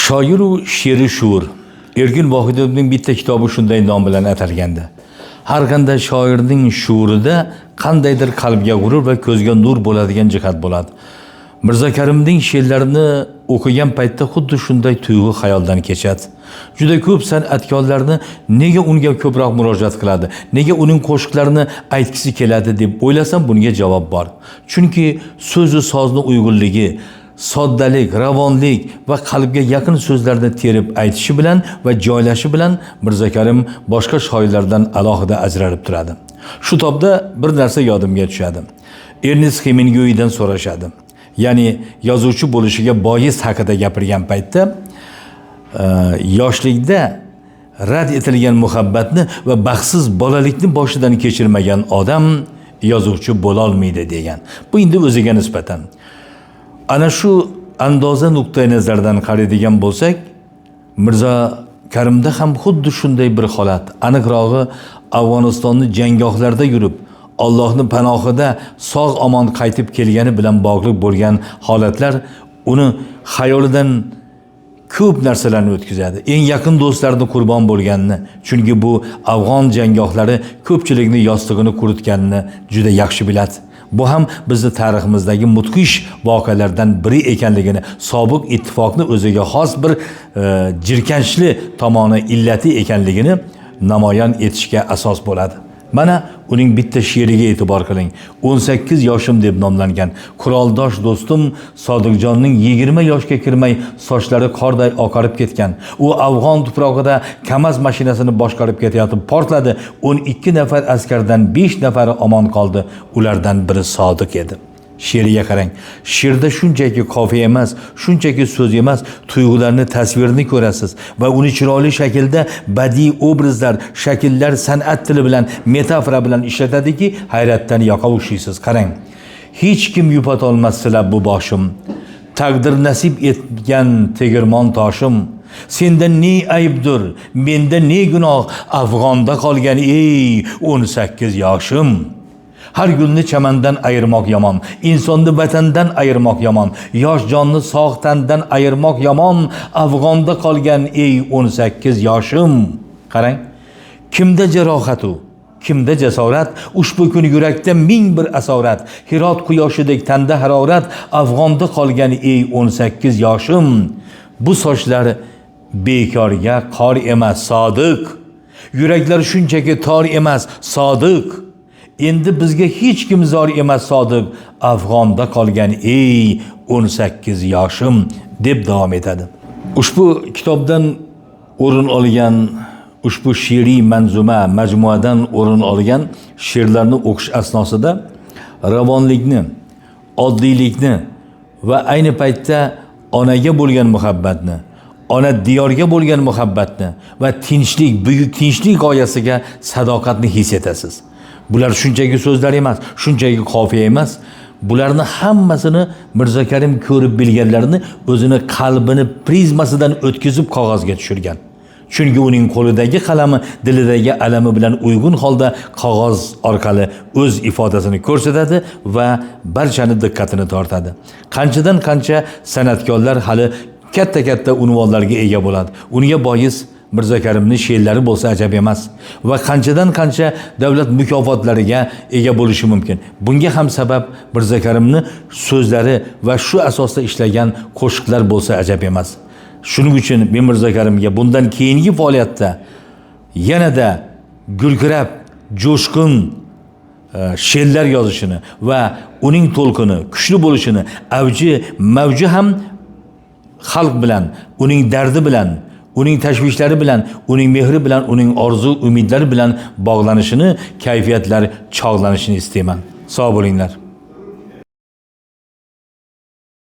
Shoir u she'ri shuur. Erkin Vohidovning bitta kitobi shunday nom bilan atalgandi. Har qanday shoirning shuurida qandaydir qalbga g'urur va ko'zga nur bo'ladigan jihat bo'ladi. Mirzo Karimning she'rlarini o'qigan paytda xuddi shunday tuyg'u xayoldan kechadi. Juda ko'p san'atkorlarni nega unga ko'proq murojaat qiladi, nega uning qo'shiqlarini aytgisi keladi deb o'ylasam bunga javob bor. Chunki so'zi sozning uyg'unligi, soddalik, ravonlik va qalbga yaqin so'zlarni terib aytishi bilan va joylashi bilan Mirzo Karim boshqa shoirlardan alohida ajralib turadi. Shu topda bir narsa yodimga tushadi. Ernest Hemingway'dan so'rashadi. Ya'ni yozuvchi bo'lishiga bois haqida gapirgan paytda yoshlikda rad etilgan muhabbatni va baxtsiz bolalikni boshidan kechirmagan odam yozuvchi bo'la olmaydi degan. Bu endi o'ziga nisbatan. Ana shu andoza nuqtai nazardan qaraydigan bo'lsak, Mirzo Karimda ham xuddi shunday bir holat, aniqrog'i Afg'onistonning janggohlarida yurib, Allohning panohida sog' omon qaytib kelgani bilan bog'liq bo'lgan holatlar uni xayolidan ko'p narsalarni o'tkazadi. Eng yaqin do'stlarini qurbon bo'lganini, chunki bu afg'on janggohlari ko'pchilikni yostig'ini quritganini juda yaxshi biladi. Bu ham bizning tariximizdagi mudhish voqealardan biri ekanligini, sobiq ittifoqni o'ziga xos bir jirkanchli tomoni, illati ekanligini namoyon etishga asos bo'ladi. Mana uning bitta she'riga e'tibor qiling. 18 yoshim deb nomlangan. Quroldosh do'stim Sodiqjonning 20 yoshga kirmay sochlari qorday oqarib ketgan. U afg'on tuprog'ida KAMAZ mashinasini boshqarib ketayotib portladi. 12 nafar askardan 5 nafari omon qoldi. Ulardan biri Sodiq edi. She'riga qarang. She'rda shunchaki qofiya emas, shunchaki so'z emas, tuyg'ularni, tasvirni ko'rasiz va uni chiroyli shaklda badiiy obrazlar, shakllar san'at tili bilan, metafora bilan ishlatadiki, hayratdan yoqa ushlaysiz. Qarang. Hech kim yupatolmas silab bu boshim. Taqdir nasib etgan tegirmon toshim. Senda ne aybdir, menda ne gunoh, Afg'onda qolgan ey 18 yoshim. Har gulni chamandan ayirmoq yomon, insonni vatandan ayirmoq yomon, yosh jonni sog' tandan ayirmoq yomon, Afg'onda qolgan ey 18 yoshim. Qarang, kimda jarohat u, kimda jasorat, ushbu kun yurakda ming bir asorat, Hirot quyoshidek tanda harorat, Afg'onda qolgan ey 18 yoshim. Bu sochlar bekorga qor emas, Sodiq. Yuraklar shunchaki tor emas, Sodiq. Endi bizga hech kim zor emas, Sodiq. Afg'onda qolgan ey 18 yoshim deb davom etadi. Ushbu kitobdan o'rin olgan, ushbu she'riy manzuma majmuadan o'rin olgan she'rlarni o'qish asnosida ravonlikni, oddiylikni va ayni paytda onaga bo'lgan muhabbatni, ona diyorga bo'lgan muhabbatni va tinchlik, buyuk tinchlik g'oyasiga sadoqatni his etasiz. Bular shunchaki so'zlar emas, shunchaki qofiya emas. Bularni hammasini Mirzo Karim ko'rib bilganlarini o'zini qalbini prizmasidan o'tkazib qog'ozga tushirgan. Chunki uning qo'lidagi qalami dilidagi alami bilan uyg'un holda qog'oz orqali o'z ifodasini ko'rsatadi va barchani diqqatini tortadi. Qanchadan qancha san'atkorlar hali katta unvonlarga ega bo'ladi. Unga bois Mirzo Karimning she'rlari bo'lsa ajab emas va qanchadan qancha davlat mukofotlariga ega bo'lishi mumkin. Bunga ham sabab Mirzo Karimning so'zlari va shu asosda ishlagan qo'shiqlar bo'lsa ajab emas. Shuning uchun men Mirzo Karimga bundan keyingi faoliyatda yanada gulkirab, jo'shqin she'rlar yozishini va uning to'lqini kuchli bo'lishini, mavji ham xalq bilan, uning dardi bilan, uning tashvishlari bilan, uning mehri bilan, uning orzu, umidlari bilan bog'lanishini, kayfiyatlar chog'lanishini istayman. Sog' bo'linglar.